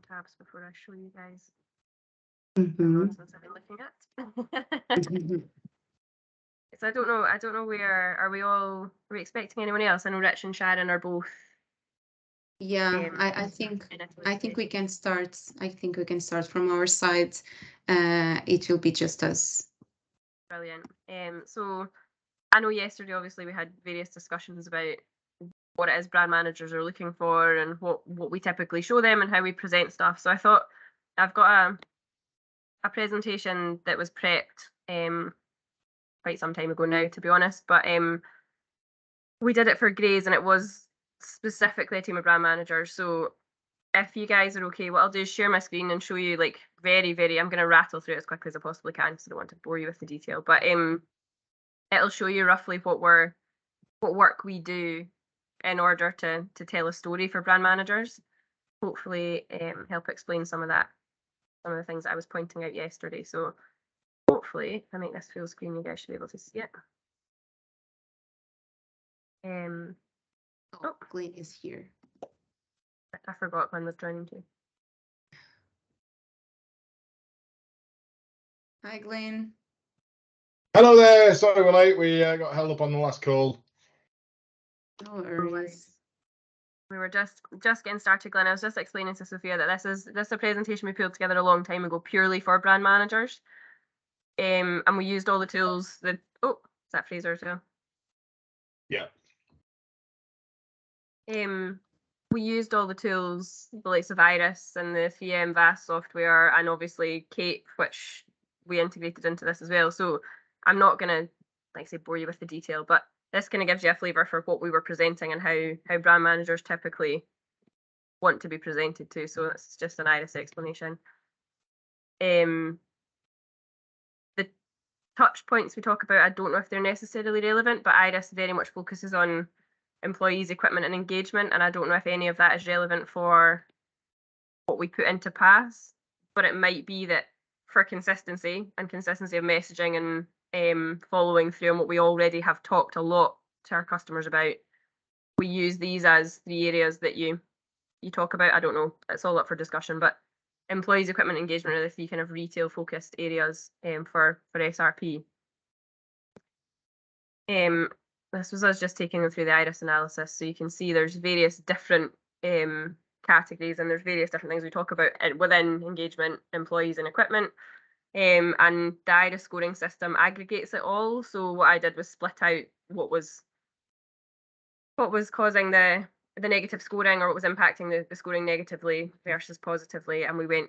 tabs before I show you guys Mhm. the nonsense I've been looking at. So I don't know where are we expecting anyone else? I know Rich and Sharon are both Yeah, I think we can start. I think we can start from our side. It will be just us. brilliant. So I know yesterday obviously we had various discussions about what it is brand managers are looking for and what we typically show them and how we present stuff. So I thought I've got a presentation that was prepped quite some time ago now, to be honest, but we did it for Grays and it was specifically a team of brand managers. So if you guys are okay, what I'll do is share my screen and show you like very, I'm going to rattle through it as quickly as I possibly can because I don't want to bore you with the detail, but it'll show you roughly what work we do in order to tell a story for brand managers. Hopefully help explain some of the things that I was pointing out yesterday. So hopefully if I make this full screen, you guys should be able to see it. Glenn is here. I forgot Glenn was joining too. Hi, Glenn. Hello there. Sorry we're late. We got held up on the last call. No worries. We were just getting started, Glenn. I was just explaining to Sophia that this is a presentation we pulled together a long time ago purely for brand managers. And we used all the tools that is that Fraser too? Yeah. We used all the tools, the likes of Iris and the 3M VAS software, and obviously Cape, which we integrated into this as well. So I'm not gonna, like I say, bore you with the detail, but this kind of gives you a flavour for what we were presenting and how brand managers typically want to be presented to. So it's just an Iris explanation. The touch points we talk about, I don't know if they're necessarily relevant, but Iris very much focuses on employees, equipment, and engagement, and I don't know if any of that is relevant for what we put into PAS, but it might be that for consistency of messaging and following through on what we already have talked a lot to our customers about, we use these as the areas that you talk about. I don't know, it's all up for discussion, but employees, equipment, engagement are the three kind of retail focused areas for SRP. This was us just taking them through the Iris analysis, so you can see there's various different categories and there's various different things we talk about within engagement, employees, and equipment. And the Iris scoring system aggregates it all. So what I did was split out what was causing the negative scoring or what was impacting the scoring negatively versus positively, and we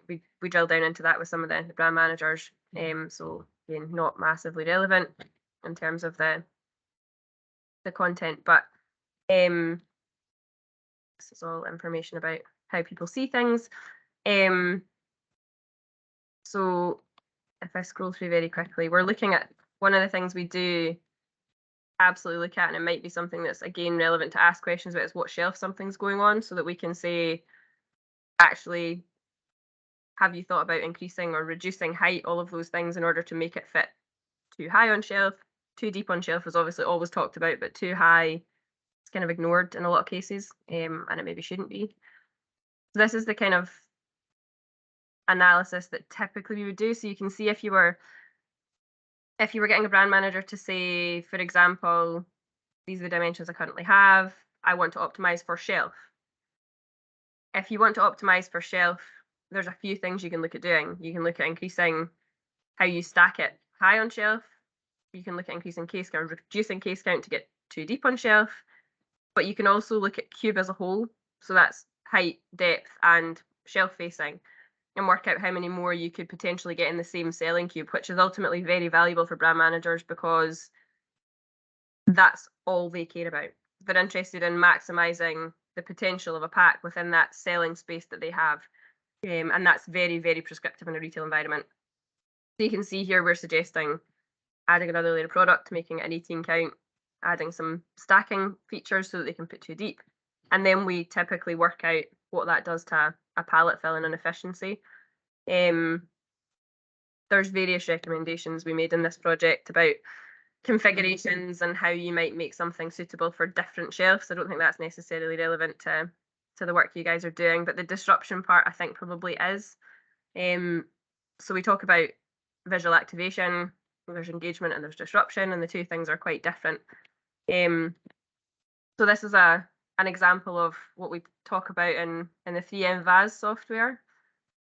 drilled down into that with some of the brand managers. So again, not massively relevant in terms of the content, but this is all information about how people see things. So if I scroll through very quickly, we're looking at one of the things we do absolutely look at, and it might be something that's again relevant to ask questions about, is what shelf something's going on, so that we can say, actually, have you thought about increasing or reducing height, all of those things in order to make it fit too high on shelf. Too deep on shelf is obviously always talked about, but too high, it's kind of ignored in a lot of cases, and it maybe shouldn't be. So this is the kind of analysis that typically we would do. So you can see if you were getting a brand manager to say, for example, these are the dimensions I currently have, I want to optimize for shelf. If you want to optimize for shelf, there's a few things you can look at doing. You can look at increasing how you stack it high on shelf. You can look at increasing case count, reducing case count to get too deep on shelf. But you can also look at cube as a whole. So that's height, depth, and shelf facing, and work out how many more you could potentially get in the same selling cube, which is ultimately very valuable for brand managers because that's all they care about. They're interested in maximizing the potential of a pack within that selling space that they have. And that's very, very prescriptive in a retail environment. So you can see here we're suggesting adding another layer of product, making it an 18 count, adding some stacking features so that they can put too deep. And then we typically work out what that does to a pallet filling and efficiency. There's various recommendations we made in this project about configurations and how you might make something suitable for different shelves. I don't think that's necessarily relevant to to the work you guys are doing, but the disruption part I think probably is. So we talk about visual activation, there's engagement and there's disruption, and the two things are quite different. So this is an example of what we talk about in the 3M VAS software.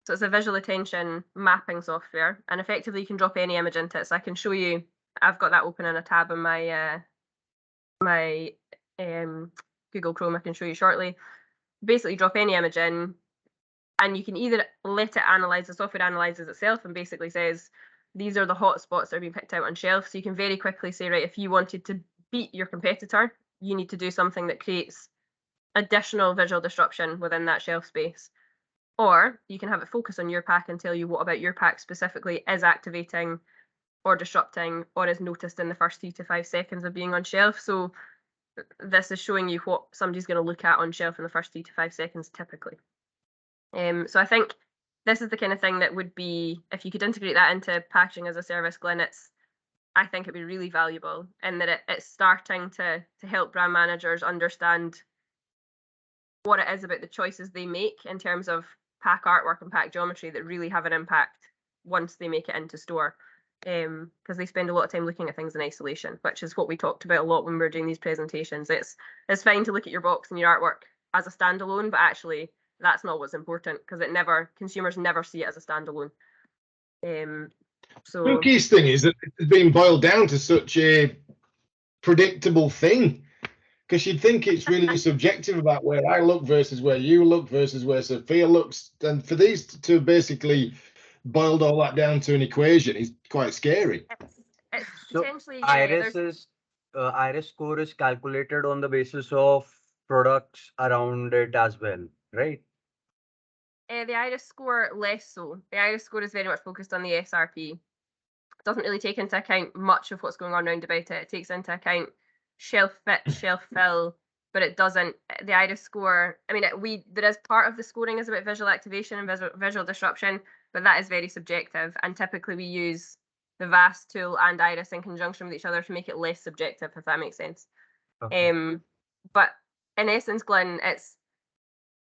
So it's a visual attention mapping software, and effectively you can drop any image into it. So I can show you, I've got that open in a tab in my Google Chrome. I can show you shortly. Basically drop any image in, and you can either let it analyze, the software analyzes itself and basically says, these are the hot spots that are being picked out on shelf. So you can very quickly say, right, if you wanted to beat your competitor, you need to do something that creates additional visual disruption within that shelf space. Or you can have it focus on your pack and tell you what about your pack specifically is activating or disrupting or is noticed in the first 3 to 5 seconds of being on shelf. So this is showing you what somebody's going to look at on shelf in the first 3 to 5 seconds typically. So I think this is the kind of thing that would be, if you could integrate that into packaging as a service, Glenn, I think it'd be really valuable, in that it's starting to help brand managers understand what it is about the choices they make in terms of pack artwork and pack geometry that really have an impact once they make it into store. Because they spend a lot of time looking at things in isolation, which is what we talked about a lot when we were doing these presentations. It's fine to look at your box and your artwork as a standalone, but actually that's not what's important, because consumers never see it as a standalone. So the key thing is that it's being boiled down to such a predictable thing, because you'd think it's really subjective about where I look versus where you look versus where Sophia looks, and for these to basically boiled all that down to an equation is quite scary. It's So potentially Iris score is calculated on the basis of products around it as well, right? The Iris score less so. The Iris score is very much focused on the SRP. It doesn't really take into account much of what's going on around about it. It takes into account shelf fit, shelf fill, but it doesn't. The Iris score, I mean, there is part of the scoring is about visual activation and visual disruption, but that is very subjective. And typically we use the VAS tool and Iris in conjunction with each other to make it less subjective, if that makes sense. Okay. But in essence, Glenn, it's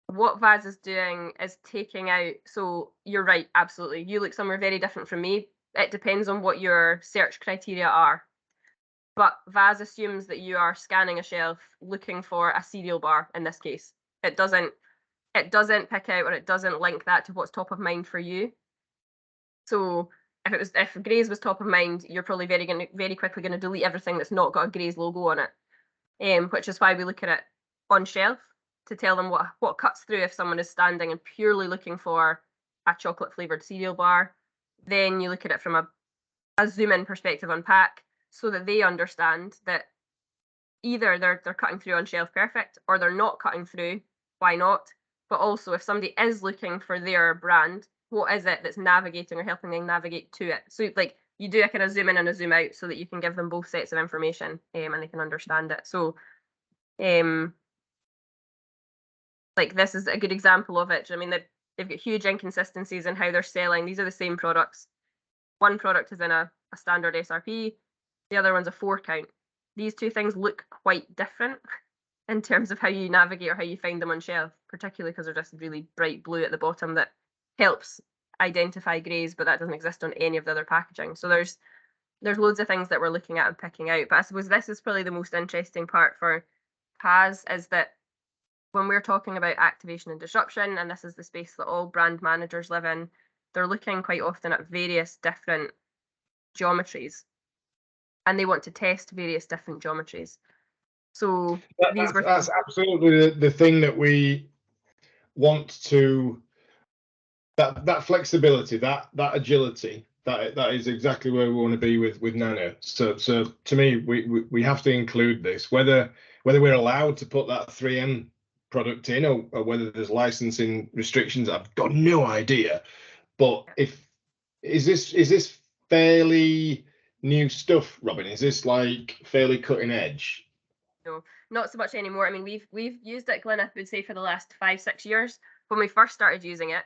what VAS is doing is taking out. So you're right, absolutely. You look somewhere very different from me. It depends on what your search criteria are. But VAS assumes that you are scanning a shelf looking for a cereal bar in this case. It doesn't pick out, or it doesn't link that to what's top of mind for you. So if Graze was top of mind, you're probably very quickly going to delete everything that's not got a Graze logo on it. Which is why we look at it on shelf to tell them what cuts through if someone is standing and purely looking for a chocolate flavored cereal bar. Then you look at it from a zoom in perspective on pack, so that they understand that either they're cutting through on shelf perfect, or they're not cutting through, why not? But also, if somebody is looking for their brand, what is it that's navigating or helping them navigate to it? So like you do a kind of zoom in and a zoom out so that you can give them both sets of information and they can understand it. So like this is a good example of it. I mean, they've got huge inconsistencies in how they're selling. These are the same products. One product is in a standard SRP, the other one's a 4 count. These two things look quite different in terms of how you navigate or how you find them on shelf, particularly because they're just really bright blue at the bottom that helps identify Graze, but that doesn't exist on any of the other packaging. So there's loads of things that we're looking at and picking out. But I suppose this is probably the most interesting part for PAS, is that when we're talking about activation and disruption, and this is the space that all brand managers live in, they're looking quite often at various different geometries, and they want to test various different geometries. So that's absolutely the thing that we want to, that flexibility, that agility, that is exactly where we want to be with Nano. So to me, we have to include this, whether we're allowed to put that 3M product in, or whether there's licensing restrictions, I've got no idea. But is this fairly new stuff, Robin? Is this like fairly cutting edge? No, not so much anymore. I mean, we've used it, Glenn, I would say, for the last 5-6 years. When we first started using it,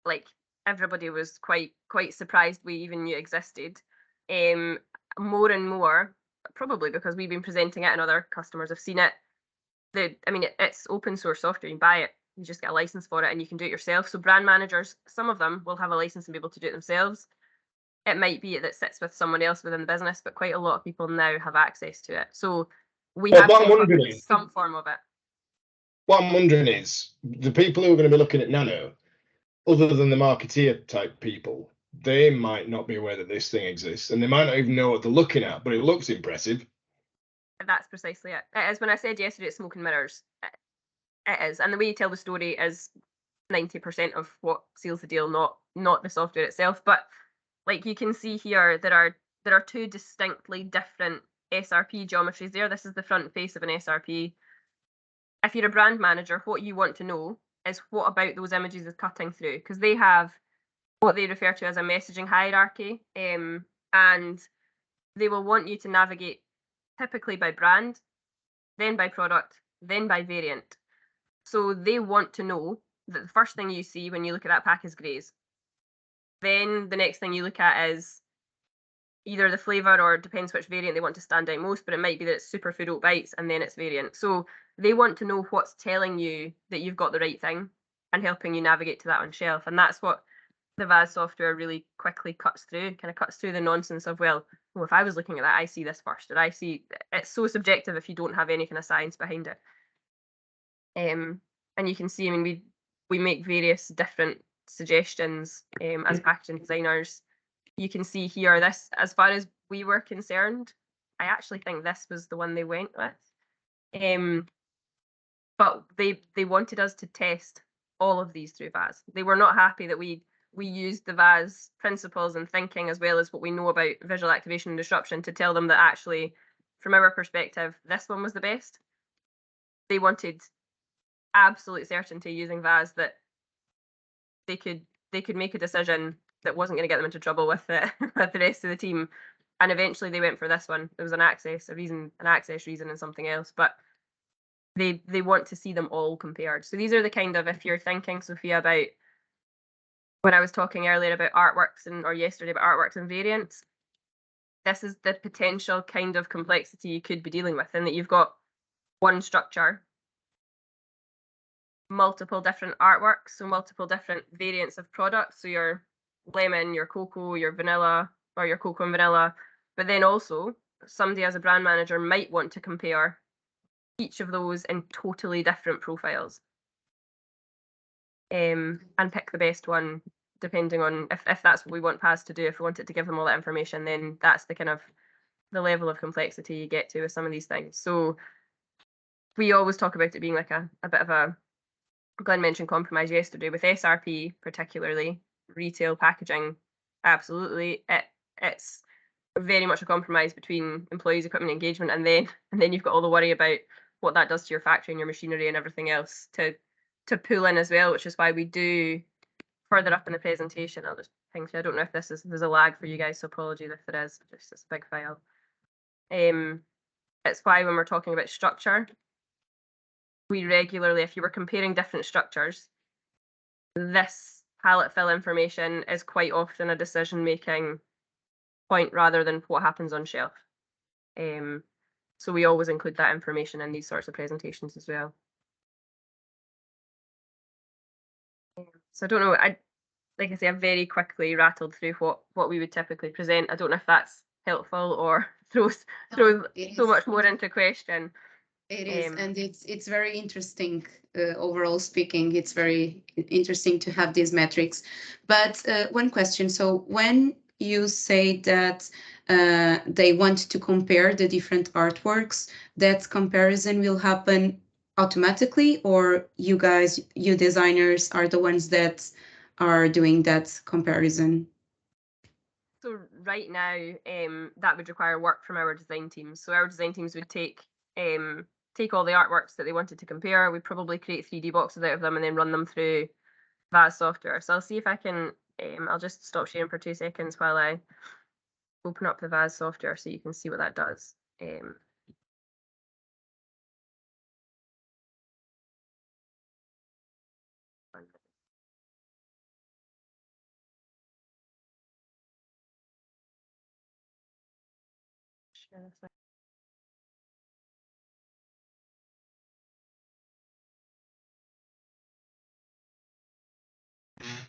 like everybody was quite surprised we even knew it existed. More and more, probably because we've been presenting it and other customers have seen it. It's open source software. You buy it, You just get a license for it and you can do it yourself. So brand managers, some of them will have a license and be able to do it themselves. It might be that sits with someone else within the business, but quite a lot of people now have access to it. So we Well, have what I'm to wondering put is- some form of it. What I'm wondering is the people who are going to be looking at Nano, other than the marketeer type people, they might not be aware that this thing exists, and they might not even know what they're looking at, but it looks impressive. That's precisely it. It is. When I said yesterday it's smoke and mirrors, it is. And the way you tell the story is 90% of what seals the deal, not the software itself. But like you can see here, there are two distinctly different SRP geometries there. This is the front face of an SRP. If you're a brand manager, what you want to know is what about those images is cutting through, because they have what they refer to as a messaging hierarchy, and they will want you to navigate typically by brand, then by product, then by variant. So they want to know that the first thing you see when you look at that pack is greys. Then the next thing you look at is either the flavour, or it depends which variant they want to stand out most, but it might be that it's superfood oat bites and then it's variant. So they want to know what's telling you that you've got the right thing and helping you navigate to that on shelf. And that's what the VAS software really quickly cuts through, kind of cuts through the nonsense of, well, if I was looking at that, I see this first, or I see, it's so subjective if you don't have any kind of science behind it. And you can see, I mean, we make various different suggestions as packaging designers. You can see here, this, as far as we were concerned, I actually think this was the one they went with. But they wanted us to test all of these through VAS. They were not happy that we used the VAS principles and thinking, as well as what we know about visual activation and disruption, to tell them that actually, from our perspective, this one was the best. They wanted absolute certainty using VAS that they could make a decision that wasn't going to get them into trouble with the with the rest of the team. And eventually they went for this one. There was an access reason and something else, but they want to see them all compared. So these are the kind of, if you're thinking, Sophia, about when I was talking earlier about artworks or yesterday about artworks and variants, this is the potential kind of complexity you could be dealing with, in that you've got one structure, multiple different artworks, so multiple different variants of products. So your lemon, your cocoa, your vanilla, or your cocoa and vanilla. But then also somebody as a brand manager might want to compare each of those in totally different profiles, and pick the best one depending on if that's what we want PAS to do. If we want it to give them all that information, then that's the kind of the level of complexity you get to with some of these things. So we always talk about it being like a bit of a, Glenn mentioned compromise yesterday, with SRP particularly, retail packaging, absolutely. It's very much a compromise between employees, equipment, engagement, and then you've got all the worry about what that does to your factory and your machinery and everything else to pull in as well, which is why we do further up in the presentation. I'll just ping through. I don't know if there's a lag for you guys, so apologies if there is. Just it's a big file. It's why when we're talking about structure, we regularly, if you were comparing different structures, this palette fill information is quite often a decision-making point rather than what happens on shelf. So we always include that information in these sorts of presentations as well. So I don't know, like I say, I've very quickly rattled through what we would typically present. I don't know if that's helpful or throws so much more into question. It is, and it's very interesting. Overall speaking, it's very interesting to have these metrics. But one question: so when you say that they want to compare the different artworks, that comparison will happen automatically, or you designers are the ones that are doing that comparison? So right now, that would require work from our design teams. So our design teams would take all the artworks that they wanted to compare. We'd probably create 3D boxes out of them and then run them through VAS software. So I'll see if I can, I'll just stop sharing for 2 seconds while I open up the VAS software so you can see what that does. Share this.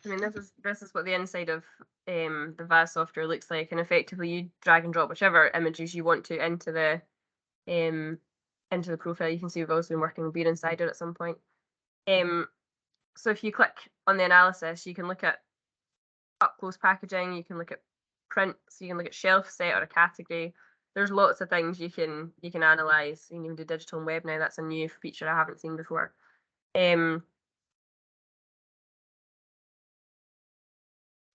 I mean, this is what the inside of the VAS software looks like, and effectively you drag and drop whichever images you want to into the profile. You can see we've also been working with Beer Insider at some point. So if you click on the analysis, you can look at up close packaging, you can look at print, so you can look at shelf set or a category. There's lots of things you can analyze. You can even do digital and web now. That's a new feature I haven't seen before.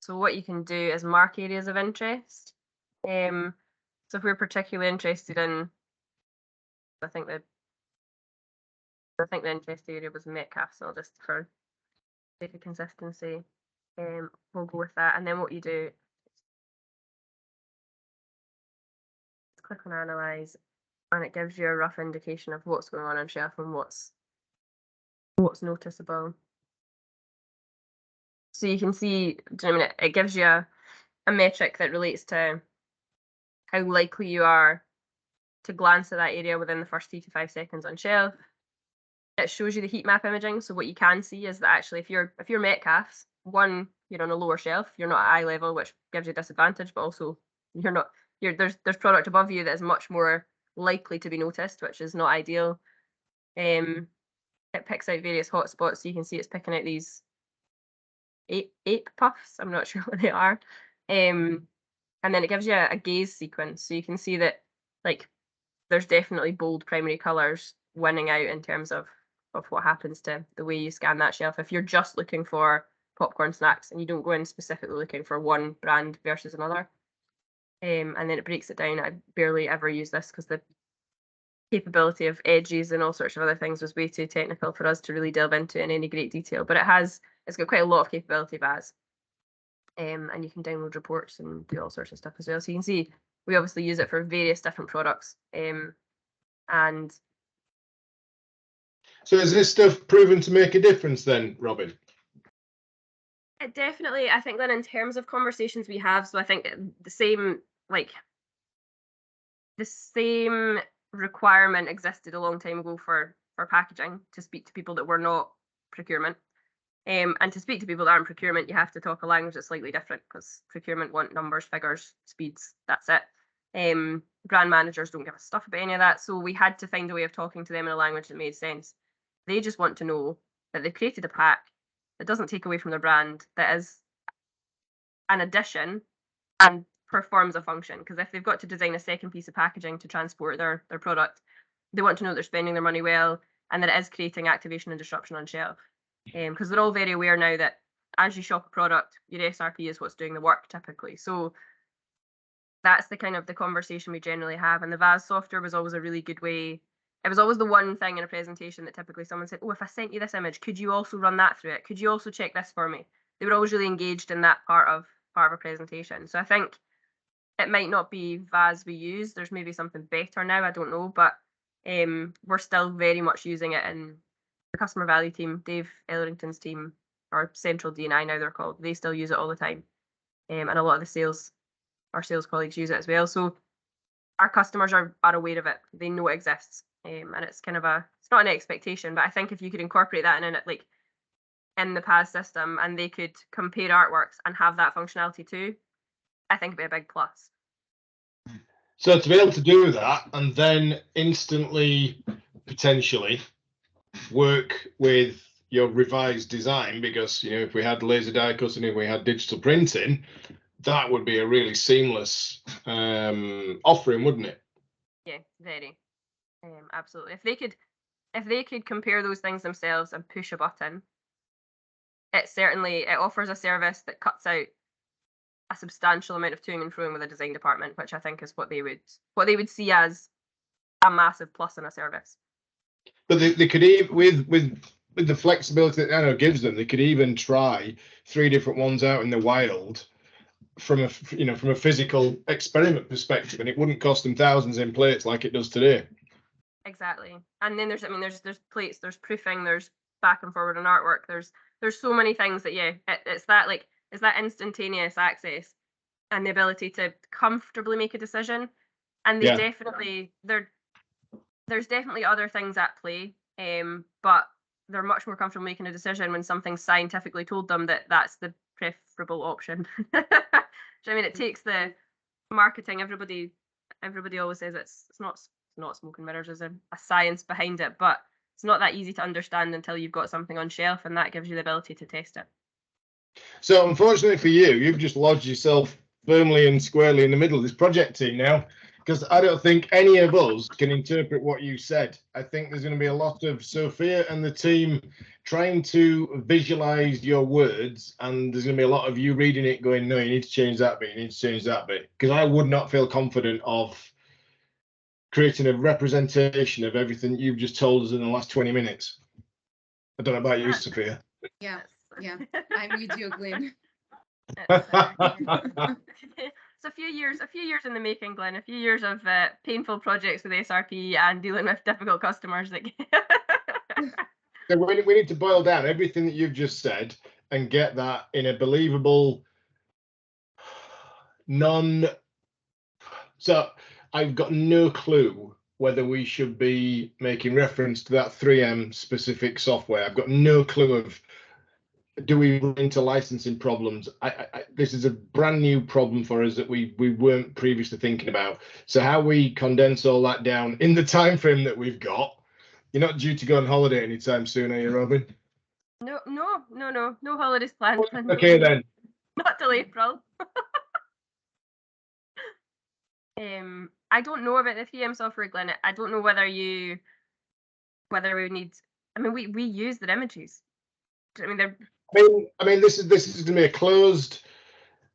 So what you can do is mark areas of interest. So if we're particularly interested in, I think the interest area was Metcalfe, so just for sake of consistency, we'll go with that. And then what you do is click on analyze, and it gives you a rough indication of what's going on shelf and what's noticeable. So you can see, it gives you a metric that relates to how likely you are to glance at that area within the first 3 to 5 seconds on shelf. It shows you the heat map imaging. So what you can see is that actually if you're Metcalfe's, one, you're on a lower shelf, you're not at eye level, which gives you a disadvantage, but also there's product above you that is much more likely to be noticed, which is not ideal. It picks out various hotspots, so you can see it's picking out these ape puffs. I'm not sure what they are. And then it gives you a gaze sequence, so you can see that like there's definitely bold primary colors winning out in terms of what happens to the way you scan that shelf. If you're just looking for popcorn snacks and you don't go in specifically looking for one brand versus another, and then it breaks it down. I barely ever use this because the capability of edges and all sorts of other things was way too technical for us to really delve into in any great detail. But it's got quite a lot of capability, VAS. And you can download reports and do all sorts of stuff as well. So you can see we obviously use it for various different products. And So is this stuff proven to make a difference then, Robin? it definitely, I think that in terms of conversations we have, so I think the same requirement existed a long time ago for packaging, to speak to people that were not procurement. And to speak to people that aren't procurement, you have to talk a language that's slightly different, because procurement want numbers, figures, speeds, that's it. Brand managers don't give a stuff about any of that, so we had to find a way of talking to them in a language that made sense. They just want to know that they've created a pack that doesn't take away from their brand, that is an addition and performs a function. Because if they've got to design a second piece of packaging to transport their product, they want to know they're spending their money well and that it is creating activation and disruption on shelf. Because they're all very aware now that as you shop a product, your SRP is what's doing the work typically. So that's the kind of the conversation we generally have. And the VAS software was always a really good way. It was always the one thing in a presentation that typically someone said, oh, if I sent you this image, could you also run that through it? Could you also check this for me? They were always really engaged in that part of a presentation. So I think it might not be VAS we use. There's maybe something better now, I don't know, but we're still very much using it in the customer value team, Dave Ellerington's team, or Central D&I now they're called. They still use it all the time. And a lot of our sales colleagues use it as well. So our customers are aware of it. They know it exists. And it's kind of it's not an expectation, but I think if you could incorporate that in the PAS system and they could compare artworks and have that functionality too, I think it'd be a big plus. So to be able to do that and then instantly, potentially, work with your revised design, because if we had laser die cutting, if we had digital printing, that would be a really seamless offering, wouldn't it? Yeah, very. Absolutely. If they could compare those things themselves and push a button, it offers a service that cuts out a substantial amount of toing and froing with a design department, which I think is what they would see as a massive plus in a service. But they could even with the flexibility that Nano gives them, they could even try 3 different ones out in the wild from a physical experiment perspective, and it wouldn't cost them thousands in plates like it does today. Exactly. And then there's plates, there's proofing, there's back and forward on artwork, there's so many things that it's that instantaneous access and the ability to comfortably make a decision. And there's definitely other things at play, but they're much more comfortable making a decision when something's scientifically told them that that's the preferable option. Do you know what I mean? It takes the marketing. Everybody always says it's not smoke and mirrors. There's a science behind it, but it's not that easy to understand until you've got something on shelf, and that gives you the ability to test it. So unfortunately for you, you've just lodged yourself firmly and squarely in the middle of this project team now, because I don't think any of us can interpret what you said. I think there's going to be a lot of Sophia and the team trying to visualize your words, and there's going to be a lot of you reading it going, no, you need to change that bit, you need to change that bit, because I would not feel confident of creating a representation of everything you've just told us in the last 20 minutes. I don't know about you, Sophia. Yeah, yeah, I'm with you, Glenn. It's a few years in the making, Glenn. A few years of painful projects with SRP and dealing with difficult customers. So we need to boil down everything that you've just said and get that in a believable So I've got no clue whether we should be making reference to that 3M specific software. I've got no clue of, do we run into licensing problems? This is a brand new problem for us that we weren't previously thinking about. So how we condense all that down in the time frame that we've got. You're not due to go on holiday anytime soon, are you, Robin? No holidays planned. Okay then. Not till April. I don't know about the 3M software, Glenn. I don't know whether we need. I mean, we use their images. I mean, they're. I mean, this is going to be a closed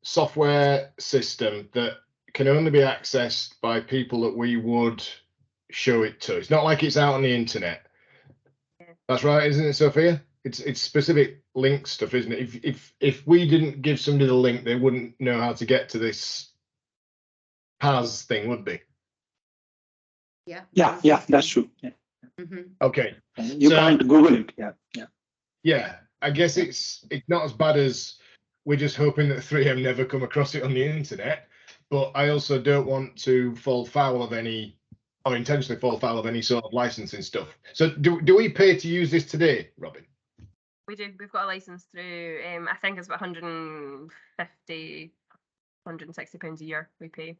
software system that can only be accessed by people that we would show it to. It's not like it's out on the internet. Yeah. That's right, isn't it, Sophia? It's specific link stuff, isn't it? If we didn't give somebody the link, they wouldn't know how to get to this PAS thing, would they? Yeah, That's true. Yeah. Okay. You can't Google it. Yeah. I guess it's not as bad as we're just hoping that 3M never come across it on the internet, but I also don't want to fall foul of any, or intentionally fall foul of any sort of licensing stuff. So do we pay to use this today, Robin? We do. We've got a license through. I think it's about 150, 160 pounds a year we pay.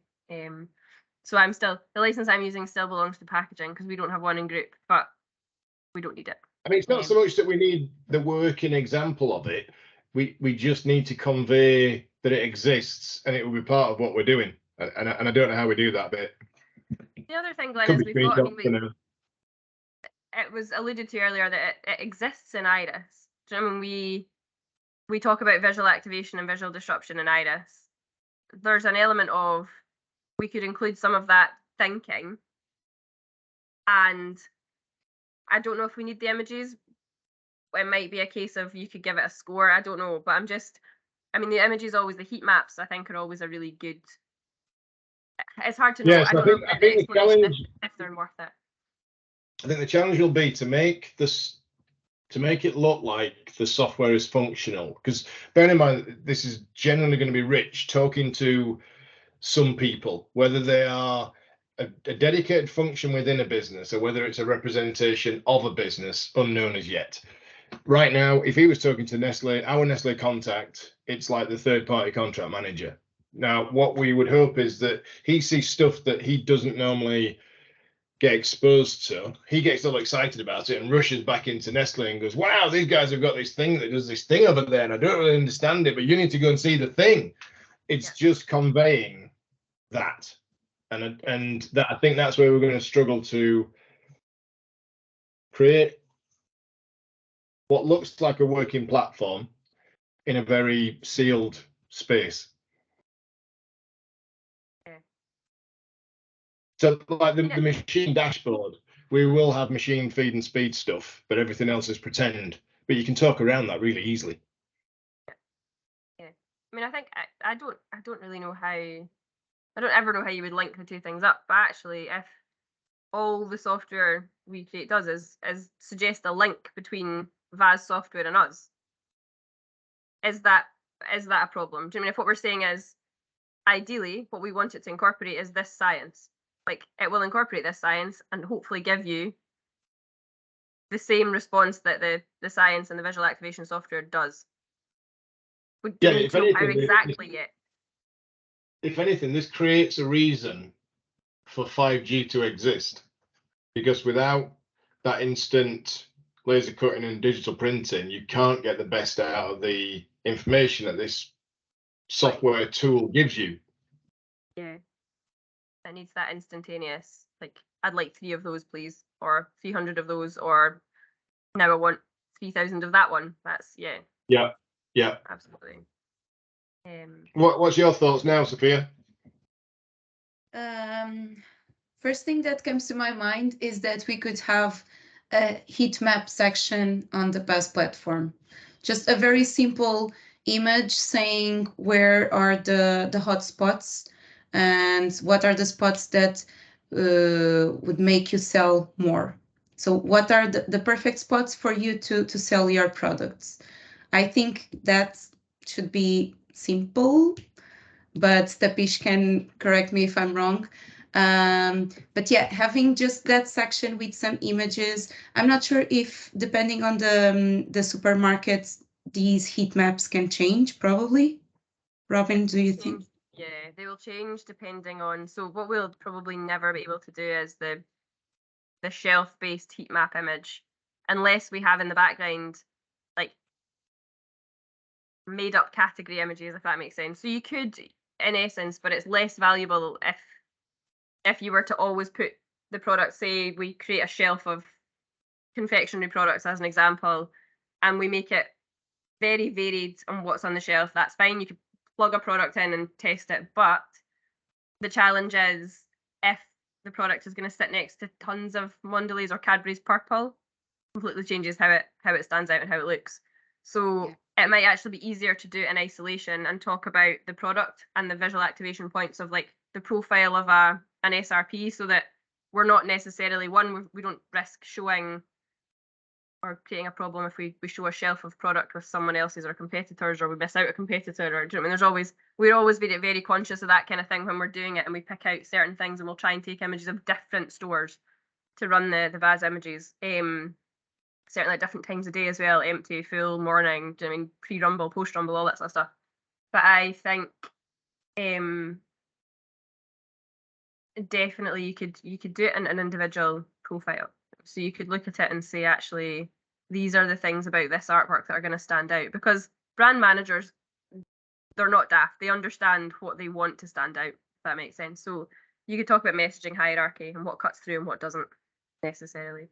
So the license I'm using still belongs to packaging because we don't have one in group, but we don't need it. I mean, it's not so much that we need the working example of it. We just need to convey that it exists and it will be part of what we're doing. And I don't know how we do that bit. The other thing, Glenn, Could is be we've got. it It was alluded to earlier that it exists in Iris. Do you know what I mean? We talk about visual activation and visual disruption in Iris. There's an element of we could include some of that thinking, and I don't know if we need the images. It might be a case of you could give it a score. I don't know, but the images the heat maps I think are always a really good. It's hard to know. Yes, I don't know I think the challenge, if they're worth it. I think the challenge will be to make it look like the software is functional. Because bear in mind, this is generally going to be Rich talking to some people, whether they are a dedicated function within a business or whether it's a representation of a business unknown as yet. Right now, if he was talking to Nestle, our Nestle contact, it's like the third-party contract manager. Now, what we would hope is that he sees stuff that he doesn't normally get exposed to. He gets all excited about it and rushes back into Nestle and goes, wow, these guys have got this thing that does this thing over there and I don't really understand it, but you need to go and see the thing. It's just conveying that. And that, I think that's where we're going to struggle to create what looks like a working platform in a very sealed space. Yeah. So like the machine dashboard, we will have machine feed and speed stuff, but everything else is pretend. But you can talk around that really easily. Yeah. I mean, I think I don't really know how. I don't ever know how you would link the two things up. But actually, if all the software we create does is suggest a link between VAS software and us, is that a problem? Do you mean if what we're saying is ideally what we want it to incorporate is this science? Like it will incorporate this science and hopefully give you the same response that the science and the visual activation software does. We Yeah, don't if know how anything, exactly yet. If anything, this creates a reason for 5G to exist, because without that instant laser cutting and digital printing, you can't get the best out of the information that this software tool gives you. Yeah. It needs that instantaneous, like, I'd like 3 of those, please, or 300 of those, or now I want 3,000 of that one. That's, yeah, Yeah. absolutely. What's your thoughts now, Sophia? First thing that comes to my mind is that we could have a heat map section on the BUZZ platform. Just a very simple image saying where are the hotspots and what are the spots that would make you sell more. So what are the perfect spots for you to sell your products? I think that should be simple, but Tapish can correct me if I'm wrong. But yeah, having just that section with some images. I'm not sure if, depending on the supermarkets, these heat maps can change, probably. Robin, do you think? Yeah, they will change depending on, so what we'll probably never be able to do is the shelf-based heat map image, unless we have in the background, like, made up category images, if that makes sense. So you could, in essence, but it's less valuable if you were to always put the product, say we create a shelf of confectionery products as an example, and we make it very varied on what's on the shelf. That's fine. You could plug a product in and test it, but the challenge is if the product is going to sit next to tons of Mondelez or Cadbury's Purple, completely changes how it stands out and how it looks. So it might actually be easier to do it in isolation and talk about the product and the visual activation points of, like, the profile of an SRP, so that we're not necessarily, we don't risk showing or creating a problem if we show a shelf of product with someone else's or competitors, or we miss out a competitor, or, do you know what I mean? We're always very, very conscious of that kind of thing when we're doing it, and we pick out certain things, and we'll try and take images of different stores to run the VAS images. Certainly at different times of day as well, empty, full, morning, do you know what I mean, pre-rumble, post-rumble, all that sort of stuff. But I think definitely you could do it in an individual profile. So you could look at it and say, actually, these are the things about this artwork that are going to stand out, because brand managers, they're not daft. They understand what they want to stand out, if that makes sense. So you could talk about messaging hierarchy and what cuts through and what doesn't necessarily.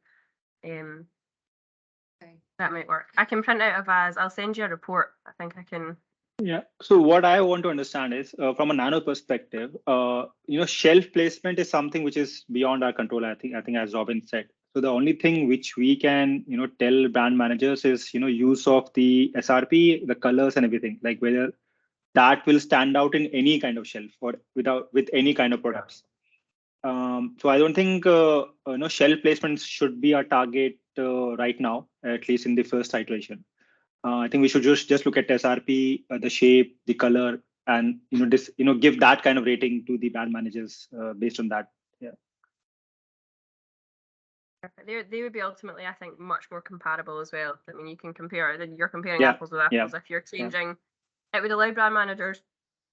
That might work. I can print out a VAS. I'll send you a report. I think I can. Yeah. So what I want to understand is, from a nano perspective, shelf placement is something which is beyond our control. I think as Robin said. So the only thing which we can, tell brand managers is, use of the SRP, the colors and everything, like whether that will stand out in any kind of shelf or with any kind of products. So I don't think shelf placements should be our target right now, at least in the first iteration. I think we should just look at SRP, the shape, the color, and give that kind of rating to the brand managers based on that. Yeah. They would be ultimately, I think, much more comparable as well. I mean, you can compare. You're comparing apples with apples. If you're changing, it would allow brand managers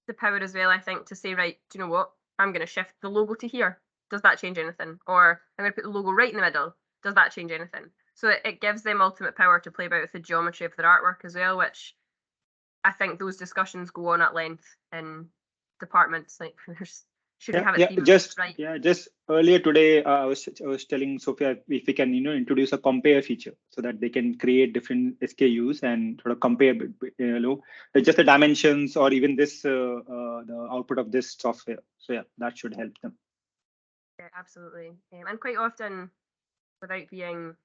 the power as well, I think, to say, right, do you know what? I'm going to shift the logo to here. Does that change anything? Or I'm going to put the logo right in the middle. Does that change anything? So it gives them ultimate power to play about with the geometry of their artwork as well, which I think those discussions go on at length in departments. Like, should we have it just right? Just earlier today, I was telling Sophia if we can introduce a compare feature so that they can create different SKUs and sort of compare just the dimensions or even this the output of this software. So yeah, that should help them. Yeah, absolutely. And quite often, without being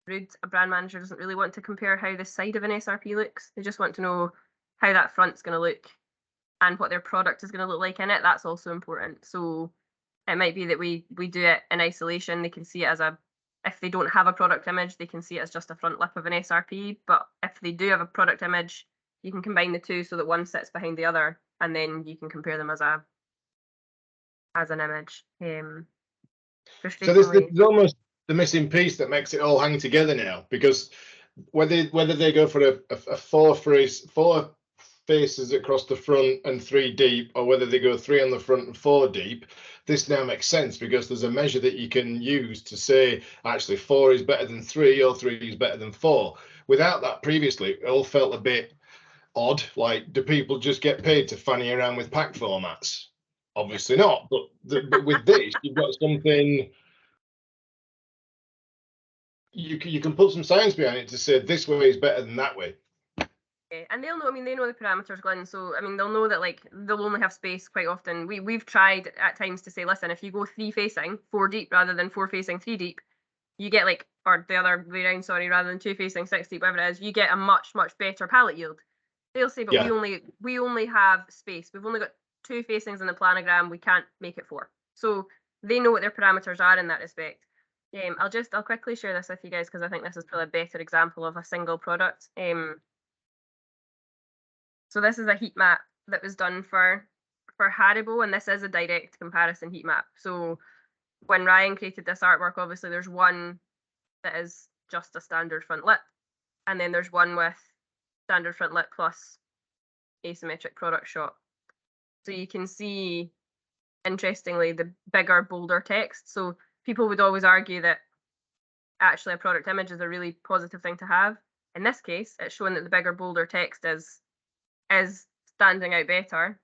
rude, a brand manager doesn't really want to compare how the side of an SRP looks. They just want to know how that front's going to look and what their product is going to look like in it. That's also important. So it might be that we do it in isolation. They can see it as if they don't have a product image, they can see it as just a front lip of an SRP. But if they do have a product image, you can combine the two so that one sits behind the other, and then you can compare them as an image. So there's missing piece that makes it all hang together now, because whether they go for a four faces across the front and 3 deep, or whether they go 3 on the front and 4 deep, this now makes sense because there's a measure that you can use to say actually 4 is better than 3 or 3 is better than 4. Without that previously, it all felt a bit odd. Like, do people just get paid to fanny around with pack formats? Obviously not. But with this, you've got something. You can put some science behind it to say this way is better than that way. Yeah, and they'll know. I mean, they know the parameters, Glenn. So I mean, they'll know that like they'll only have space quite often. We've tried at times to say, listen, if you go 3 facing 4 deep rather than 4 facing 3 deep, you get like, or the other way around, sorry, rather than 2 facing 6 deep, whatever it is, you get a much better pallet yield. They'll say, but Yeah. we only have space. We've only got 2 facings in the planogram. We can't make it 4. So they know what their parameters are in that respect. I'll quickly share this with you guys because I think this is probably a better example of a single product. So this is a heat map that was done for Haribo, and this is a direct comparison heat map. So when Ryan created this artwork, obviously there's one that is just a standard front lip, and then there's one with standard front lip plus asymmetric product shot. So you can see, interestingly, the bigger, bolder text. So people would always argue that actually a product image is a really positive thing to have. In this case, it's showing that the bigger, bolder text is standing out better.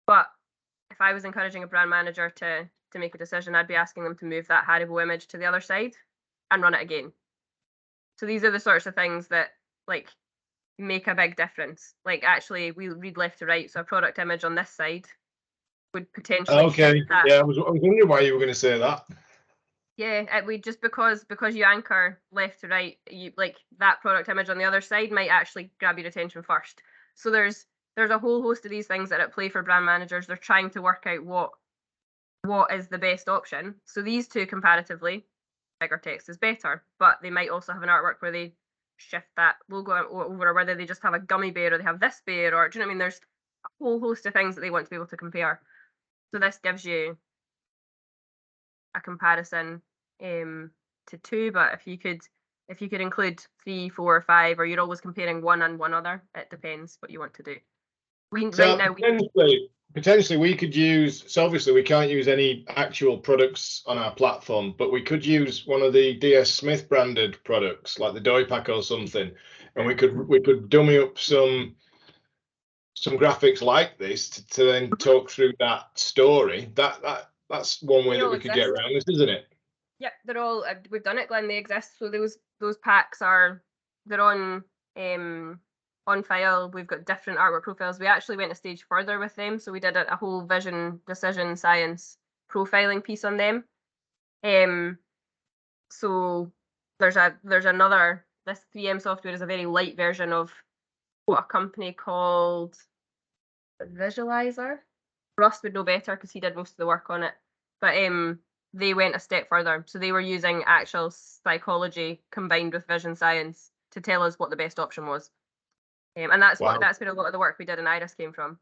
But if I was encouraging a brand manager to make a decision, I'd be asking them to move that Haribo image to the other side and run it again. So these are the sorts of things that like make a big difference. Like actually we read left to right, so a product image on this side would potentially Okay, shift that. yeah, I was wondering why you were going to say that. Yeah, we just because you anchor left to right, you like that product image on the other side might actually grab your attention first. So there's a whole host of these things that are at play for brand managers. They're trying to work out what is the best option. So these two comparatively, bigger text is better, but they might also have an artwork where they shift that logo over, or whether they just have a gummy bear or they have this bear, or do you know what I mean? There's a whole host of things that they want to be able to compare. So this gives you a comparison to 2, but if you could include 3, 4, or 5, or you're always comparing one and one other, it depends what you want to do. So potentially we could use, so obviously we can't use any actual products on our platform, but we could use one of the DS Smith branded products like the Doypack or something, and we could dummy up some graphics like this to then talk through that story. That's one way that we could get around this, isn't it? Yep, they're all we've done it, Glenn. They exist. So those packs they're on file. We've got different artwork profiles. We actually went a stage further with them, so we did a whole vision, decision, science profiling piece on them. So there's another. This 3M software is a very light version of what a company called Visualizer. Russ would know better because he did most of the work on it. But they went a step further. So they were using actual psychology combined with vision science to tell us what the best option was. And that's Wow. that's where a lot of the work we did in Iris came from.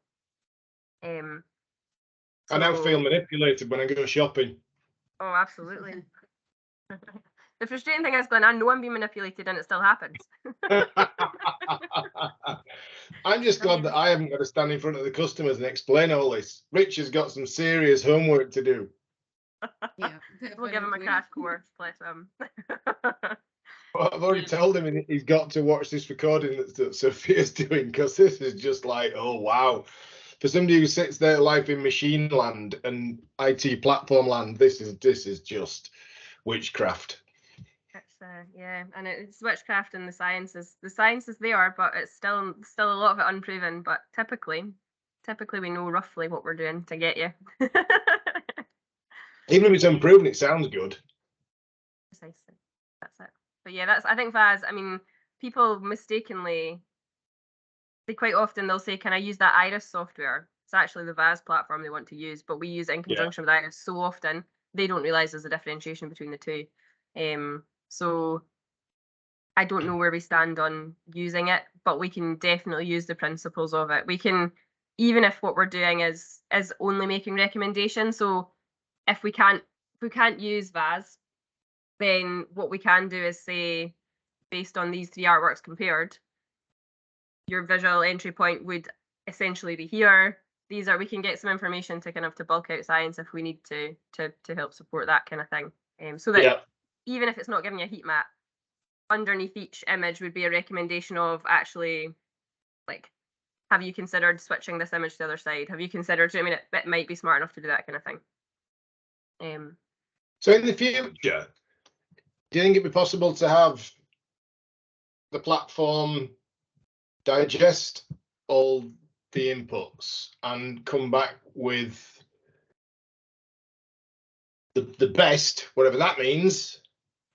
I now feel manipulated when I go shopping. Oh, absolutely. The frustrating thing is, Glenn, I know I'm being manipulated and it still happens. I'm just glad that I haven't got to stand in front of the customers and explain all this. Rich has got some serious homework to do. Yeah, We'll give him a definitely. crash course, bless him. I've already told him he's got to watch this recording that Sophia's doing, because this is just like, oh wow. For somebody who sits their life in machine land and IT platform land, this is just witchcraft. It's yeah, and it's witchcraft and the sciences. The sciences they are, but it's still a lot of it unproven. But typically we know roughly what we're doing to get you. Even if it's unproven, it sounds good. Precisely, that's it. But yeah, I think Vaz. I mean, people mistakenly, quite often they'll say, "Can I use that Iris software?" It's actually the Vaz platform they want to use, but we use it in conjunction with Iris so often they don't realize there's a differentiation between the two. So I don't know where we stand on using it, but we can definitely use the principles of it. We can, even if what we're doing is only making recommendations. So if we can't use Vaz, then what we can do is say, based on these three artworks compared, your visual entry point would essentially be here. We can get some information to kind of to bulk out science if we need to help support that kind of thing. So that even if it's not giving you a heat map, underneath each image would be a recommendation of actually, like, have you considered switching this image to the other side? Have you considered, I mean, it might be smart enough to do that kind of thing. So in the future, do you think it'd be possible to have the platform digest all the inputs and come back with the best, whatever that means,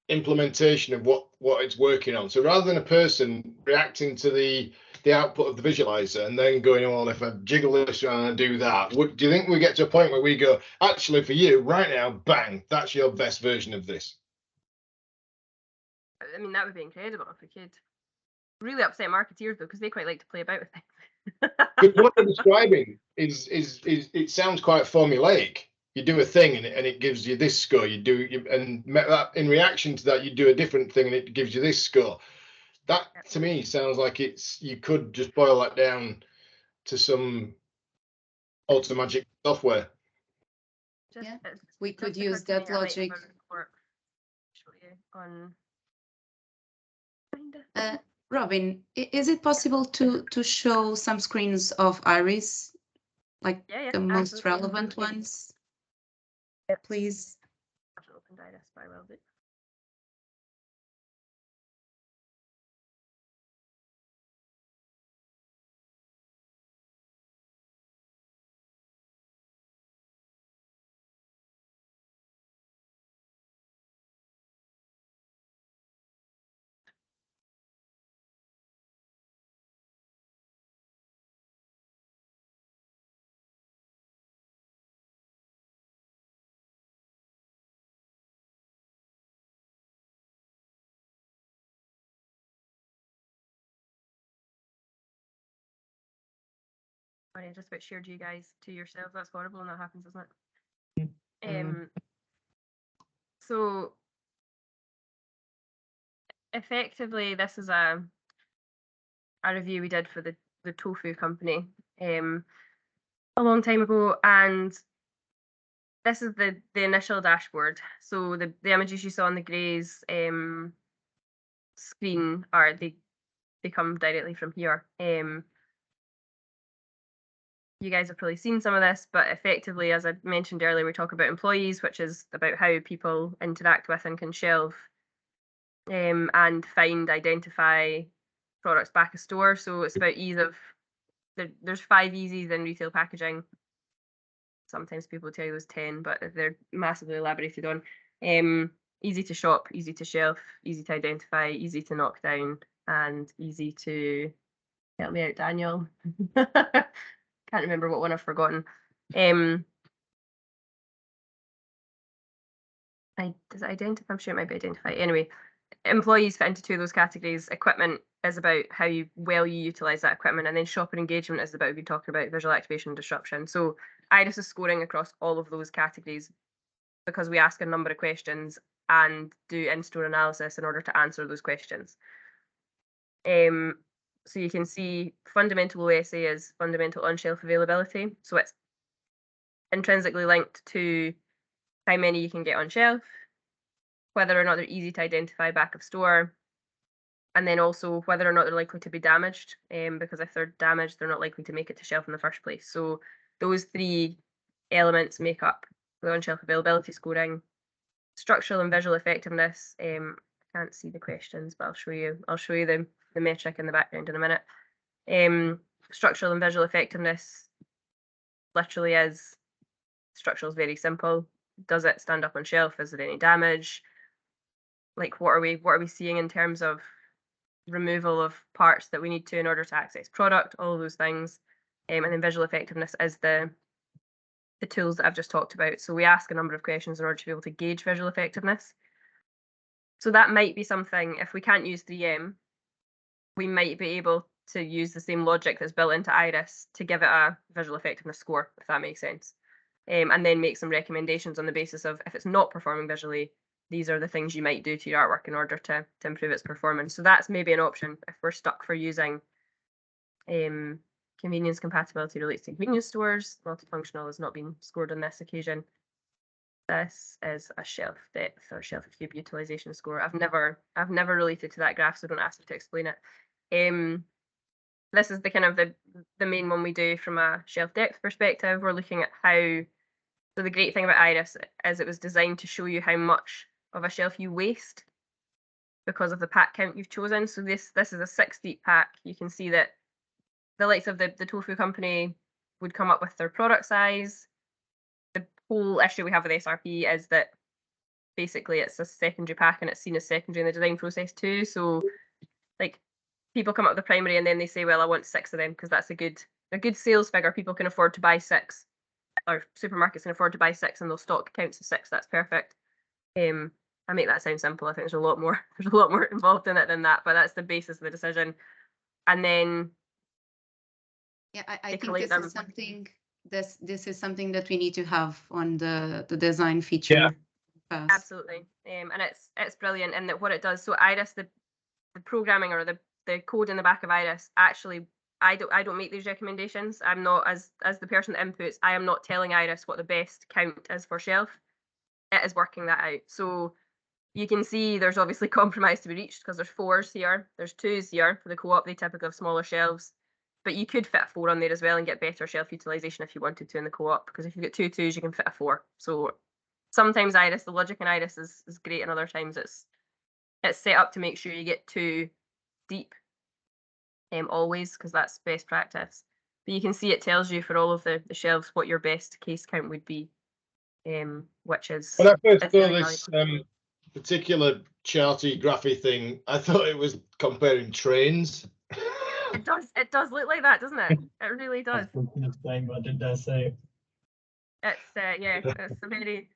implementation of what it's working on? So rather than a person reacting to the output of the visualizer and then going, well, if I jiggle this around and I do that, do you think we get to a point where we go, actually, for you right now, bang, that's your best version of this? I mean, that would be incredible if we could. Really upset marketeers though, because they quite like to play about with things. But what I'm describing is it sounds quite formulaic. You do a thing and it gives you this score. And in reaction to that, you do a different thing and it gives you this score. That to me sounds like you could just boil that down to some automagic software. We could use that logic. Robin, is it possible to show some screens of Iris, like the most relevant ones? Please. Opened Iris, but I will do. I just about shared you guys to yourselves. That's horrible when that happens, isn't it? So effectively, this is a review we did for the tofu company a long time ago, and this is the initial dashboard. So the images you saw on the Gray's screen they come directly from here. You guys have probably seen some of this, but effectively, as I mentioned earlier, we talk about employees, which is about how people interact with and can shelve and find, identify products back of store. So it's about ease of, there's 5 easies in retail packaging. Sometimes people tell you there's 10, but they're massively elaborated on. Easy to shop, easy to shelf, easy to identify, easy to knock down, and easy to, help me out, Daniel. Can't remember what one I've forgotten. Does it identify? I'm sure it might be identify. Anyway, employees fit into 2 of those categories. Equipment is about how well you utilize that equipment, and then shopper engagement is about, we talk about visual activation and disruption. So Iris is scoring across all of those categories because we ask a number of questions and do in-store analysis in order to answer those questions. So you can see fundamental OSA is fundamental on-shelf availability. So it's intrinsically linked to how many you can get on shelf, whether or not they're easy to identify back of store, and then also whether or not they're likely to be damaged, because if they're damaged, they're not likely to make it to shelf in the first place. So those 3 elements make up the on-shelf availability scoring. Structural and visual effectiveness. I can't see the questions, but I'll show you the metric in the background in a minute. Structural and visual effectiveness literally is, structural is very simple. Does it stand up on shelf? Is there any damage? Like, what are we seeing in terms of removal of parts that we need to in order to access product? All of those things. And then visual effectiveness is the tools that I've just talked about. So we ask a number of questions in order to be able to gauge visual effectiveness. So that might be something, if we can't use 3M, we might be able to use the same logic that's built into Iris to give it a visual effectiveness score, if that makes sense. And then make some recommendations on the basis of, if it's not performing visually, these are the things you might do to your artwork in order to improve its performance. So that's maybe an option if we're stuck for using convenience compatibility relates to convenience stores. Multifunctional has not been scored on this occasion. This is a shelf depth or shelf cube utilization score. I've never related to that graph, so don't ask me to explain it. This is the kind of the main one we do from a shelf depth perspective. We're looking at how. So the great thing about Iris is it was designed to show you how much of a shelf you waste because of the pack count you've chosen. So this is a 6 deep pack. You can see that the likes of the tofu company would come up with their product size. The whole issue we have with SRP is that basically it's a secondary pack and it's seen as secondary in the design process too. So like people come up with the primary and then they say, well, I want 6 of them because that's a good sales figure. People can afford to buy 6, or supermarkets can afford to buy 6 and they'll stock counts of 6. That's perfect. I make that sound simple. I think there's a lot more involved in it than that, but that's the basis of the decision. And then yeah, I think this is something this is something that we need to have on the design feature. Yeah. First. Absolutely. And it's brilliant in that what it does. So Iris, the programming or the code in the back of Iris, actually I don't make these recommendations. I'm not as the person that inputs, I am not telling Iris what the best count is for shelf. It is working that out. So you can see there's obviously compromise to be reached because there's 4s here, there's 2s here for the co-op. They typically have smaller shelves, but you could fit a 4 on there as well and get better shelf utilization if you wanted to in the co-op, because if you get 2 2s, you can fit a 4. So sometimes Iris, the logic in Iris is great, and other times it's set up to make sure you get 2 deep always, because that's best practice. But you can see it tells you for all of the shelves what your best case count would be, which is. When I first it's saw really this valuable. particular charty graphy thing, I thought it was comparing trains. It does look like that, doesn't it? It really does. Explain what it does say. It's yeah, it's a very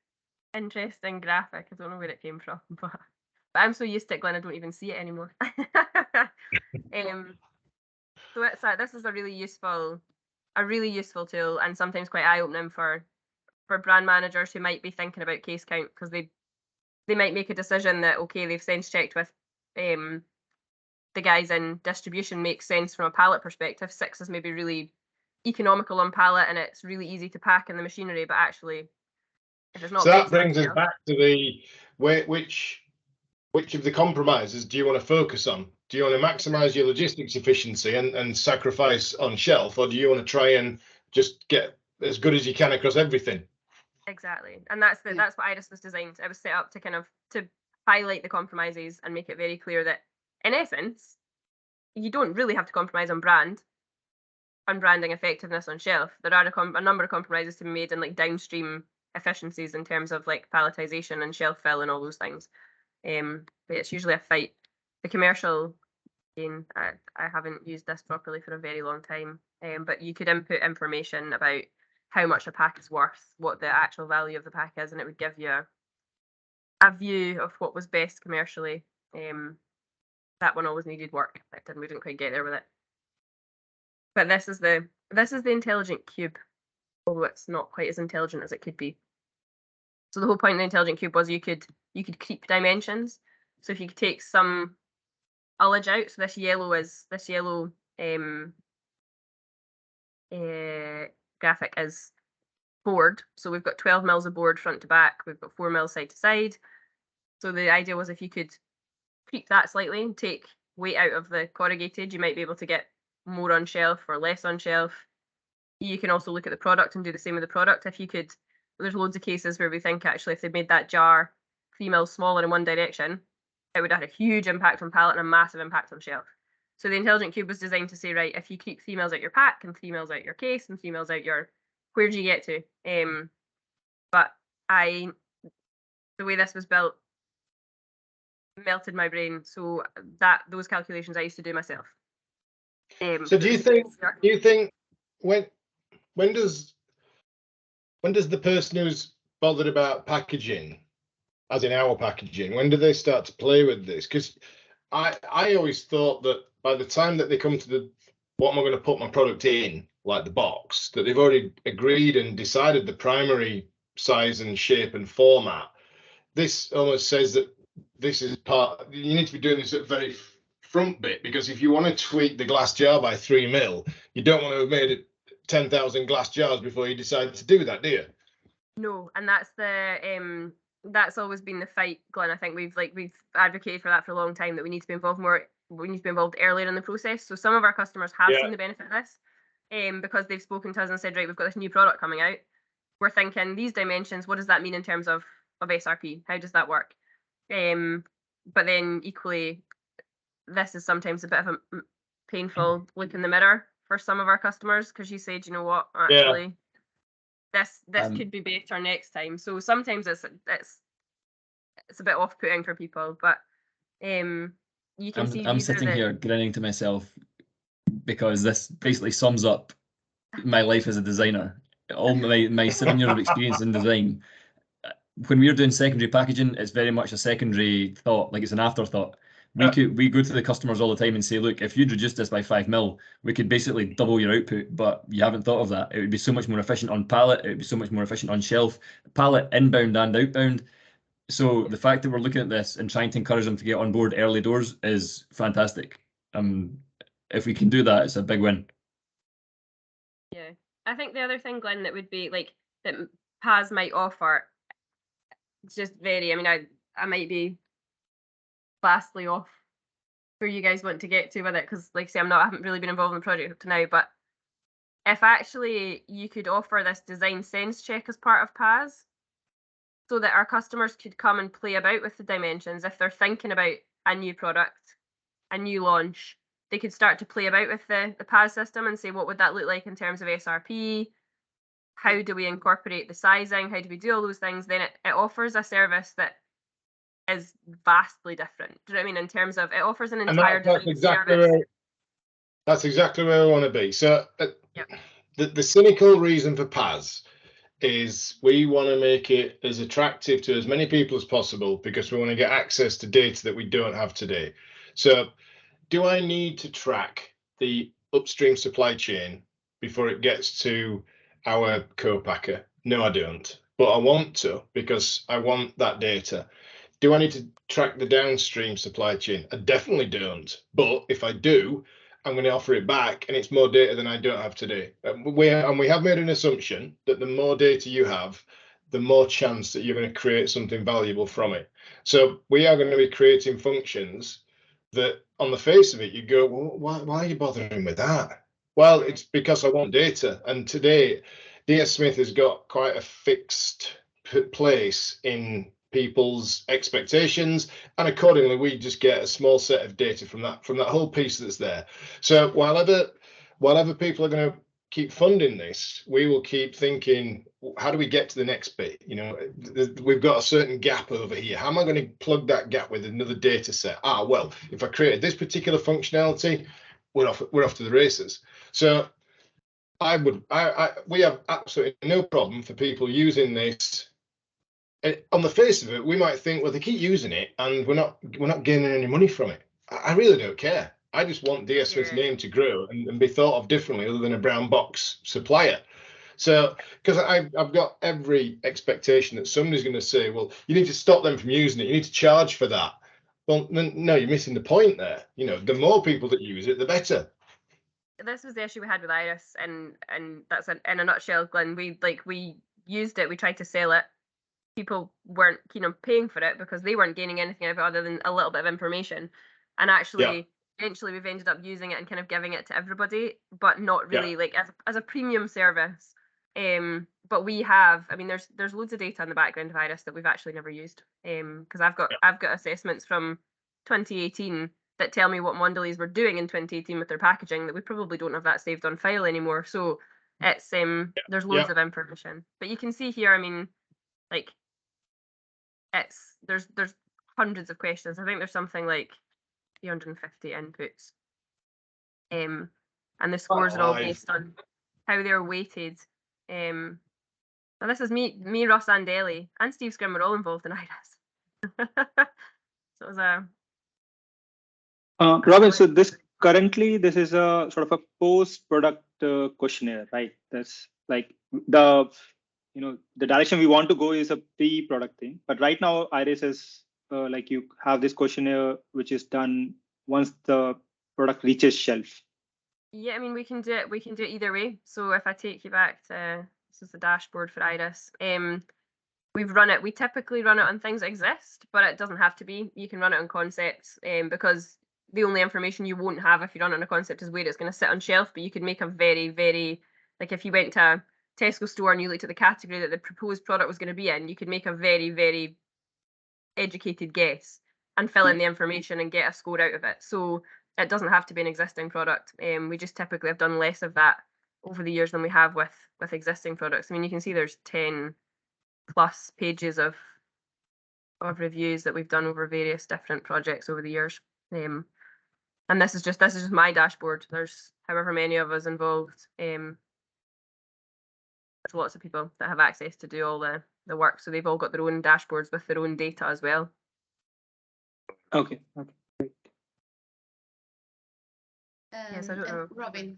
interesting graphic. I don't know where it came from, but I'm so used to it, Glenn, I don't even see it anymore. So this is a really useful tool, and sometimes quite eye-opening for brand managers who might be thinking about case count, because they might make a decision that, okay, they've sense checked with the guys in distribution, makes sense from a pallet perspective. 6 is maybe really economical on pallet and it's really easy to pack in the machinery, but actually if it's not. So that brings us back to the which of the compromises do you want to focus on? Do you want to maximize your logistics efficiency and sacrifice on shelf, or do you want to try and just get as good as you can across everything? Exactly, and that's what Iris was designed. It was set up to highlight the compromises and make it very clear that in essence you don't really have to compromise on branding effectiveness on shelf. There are a number of compromises to be made in like downstream efficiencies in terms of like palletization and shelf fill and all those things. But it's usually a fight. The commercial, again, I haven't used this properly for a very long time, but you could input information about how much a pack is worth, what the actual value of the pack is, and it would give you a view of what was best commercially. That one always needed work. We didn't quite get there with it. But this is the intelligent cube, although it's not quite as intelligent as it could be. So the whole point of the intelligent cube was you could creep dimensions. So if you could take some ullage out, so this yellow graphic is board. So we've got 12 mils of board front to back. We've got 4 mils side to side. So the idea was if you could creep that slightly and take weight out of the corrugated, you might be able to get more on shelf or less on shelf. You can also look at the product and do the same with the product. If you could, there's loads of cases where we think actually if they made that jar 3 mils smaller in one direction, it would have a huge impact on pallet and a massive impact on shelf. So the intelligent cube was designed to say, right, if you keep 3 mils out your pack and 3 mils out your case and 3 mils out your, where do you get to? But the way this was built melted my brain, so that those calculations I used to do myself. So do you think when does the person who's bothered about packaging, as in our packaging, when do they start to play with this? Because I always thought that by the time that they come to what am I going to put my product in, like the box, that they've already agreed and decided the primary size and shape and format. this almost says that this is part. You need to be doing this at very front bit, because if you want to tweak the glass jar by 3 mil, you don't want to have made it 10,000 glass jars before you decide to do that, do you? No, and that's always been the fight, Glenn. I think we've advocated for that for a long time, that we need to be involved more. We need to be involved earlier in the process. So some of our customers have seen the benefit of this, because they've spoken to us and said, right, we've got this new product coming out. We're thinking these dimensions. What does that mean in terms of SRP? How does that work? But then equally, this is sometimes a bit of a painful look in the mirror for some of our customers, because you said, you know what, actually, this could be better next time. So sometimes it's a bit off-putting for people, but you can see. I'm sitting here grinning to myself, because this basically sums up my life as a designer. All my 7 years of experience in design. When we're doing secondary packaging, it's very much a secondary thought, like it's an afterthought. We go to the customers all the time and say, look, if you'd reduce this by 5 mil, we could basically double your output, but you haven't thought of that. It would be so much more efficient on pallet. It would be so much more efficient on shelf, pallet inbound and outbound. So the fact that we're looking at this and trying to encourage them to get on board early doors is fantastic. If we can do that, it's a big win. Yeah, I think the other thing, Glenn, that would be like that PAS might offer, it's just very, I mean, I might be vastly off where you guys want to get to with it, because like I say, I haven't really been involved in the project up to now, but if actually you could offer this design sense check as part of PAS, so that our customers could come and play about with the dimensions. If they're thinking about a new product, a new launch, they could start to play about with the PAS system and say, what would that look like in terms of SRP? How do we incorporate the sizing? How do we do all those things? Then it offers a service that is vastly different. Do you know what I mean? In terms of, it offers an entire service. That's exactly where I want to be. So the cynical reason for PAS is we want to make it as attractive to as many people as possible, because we want to get access to data that we don't have today. So do I need to track the upstream supply chain before it gets to our co-packer? No, I don't, but I want to, because I want that data. Do I need to track the downstream supply chain? I definitely don't, but if I do, I'm going to offer it back, and it's more data than I don't have today. We have made an assumption that the more data you have, the more chance that you're going to create something valuable from it. So we are going to be creating functions that, on the face of it, you go, well, why are you bothering with that? Well, it's because I want data. And today, DS Smith has got quite a fixed place in people's expectations, and accordingly we just get a small set of data from that whole piece that's there. So whatever people are going to keep funding this, we will keep thinking, how do we get to the next bit? You know, we've got a certain gap over here. How am I going to plug that gap with another data set? Well, if I created this particular functionality, we're off to the races. So we have absolutely no problem for people using this. On the face of it, we might think, well, they keep using it and we're not gaining any money from it. I really don't care. I just want DS Smith's name to grow and be thought of differently, other than a brown box supplier. So, because I've got every expectation that somebody's going to say, well, you need to stop them from using it. You need to charge for that. Well, no, you're missing the point there. You know, the more people that use it, the better. This was the issue we had with Iris, and that's in a nutshell, Glenn. We used it. We tried to sell it. People weren't keen on paying for it because they weren't gaining anything out of it other than a little bit of information. And actually, eventually, we've ended up using it and kind of giving it to everybody, but not really like as a premium service. But we have, I mean, there's loads of data in the background of Iris that we've actually never used. Because I've got assessments from 2018 that tell me what Mondelez were doing in 2018 with their packaging that we probably don't have that saved on file anymore. So it's there's loads of information. But you can see here, I mean, like, there's hundreds of questions. I think there's something like 350 inputs. And the scores are all based on how they're weighted. Now this is me, Ross Andelli, and Steve Scrim were all involved in IRIS. So it was a Robin, so this is a sort of a post-product questionnaire, right? That's like the direction we want to go is a pre-product thing. But right now, Iris is like you have this questionnaire which is done once the product reaches shelf. Yeah, I mean, we can do it. We can do it either way. So if I take you back to this is the dashboard for Iris. We've run it. We typically run it on things that exist, but it doesn't have to be. You can run it on concepts, because the only information you won't have if you run it on a concept is where it's going to sit on shelf. But you could make a very, very, like if you went to a Tesco store and you looked at the category that the proposed product was going to be in, you could make a very, very educated guess and fill in the information and get a score out of it. So it doesn't have to be an existing product. We just typically have done less of that over the years than we have with existing products. I mean, you can see there's 10+ pages of reviews that we've done over various different projects over the years. And this is just my dashboard. There's however many of us involved. There's lots of people that have access to do all the work, so they've all got their own dashboards with their own data as well. Okay. Yes, I don't know. Robin,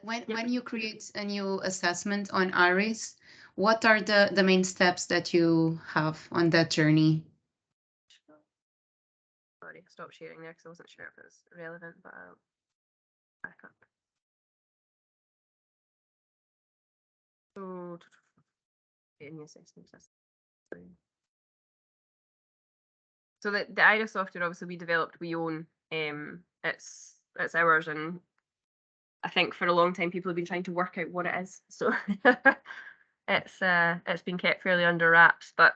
when you create a new assessment on Iris, what are the main steps that you have on that journey? Sorry, stop sharing there because I wasn't sure if it was relevant, but I'll back up. So, new assessment system. So the Iris software, obviously, we developed, we own. It's ours, and I think for a long time people have been trying to work out what it is. So it's been kept fairly under wraps. But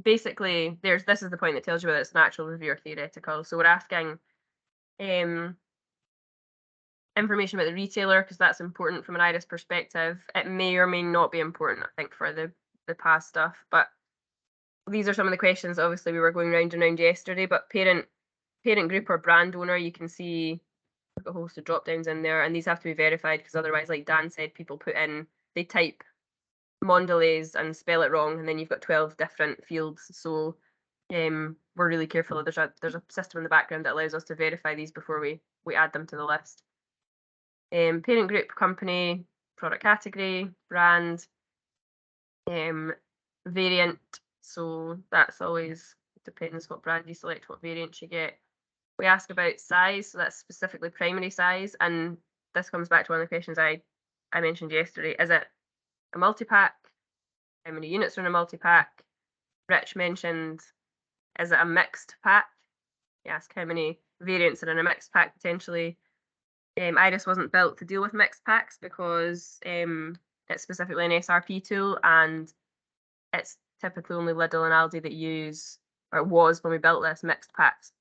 basically, this is the point that tells you whether it's natural, review, or theoretical. So we're asking information about the retailer because that's important from an Iris perspective. It may or may not be important, I think, for the past stuff. But these are some of the questions. Obviously, we were going round and round yesterday. But parent group or brand owner, you can see a host of drop downs in there, and these have to be verified because otherwise, like Dan said, people they type Mondelez and spell it wrong, and then you've got 12 different fields. So we're really careful. There's a system in the background that allows us to verify these before we add them to the list. Parent group, company, product category, brand, variant. So that's always depends what brand you select, what variant you get. We ask about size, so that's specifically primary size, and this comes back to one of the questions I mentioned yesterday. Is it a multi-pack? How many units are in a multi-pack? Rich mentioned, is it a mixed pack? You ask how many variants are in a mixed pack potentially. Iris wasn't built to deal with mixed packs because it's specifically an SRP tool, and it's typically only Lidl and Aldi that use, or it was when we built this, mixed packs.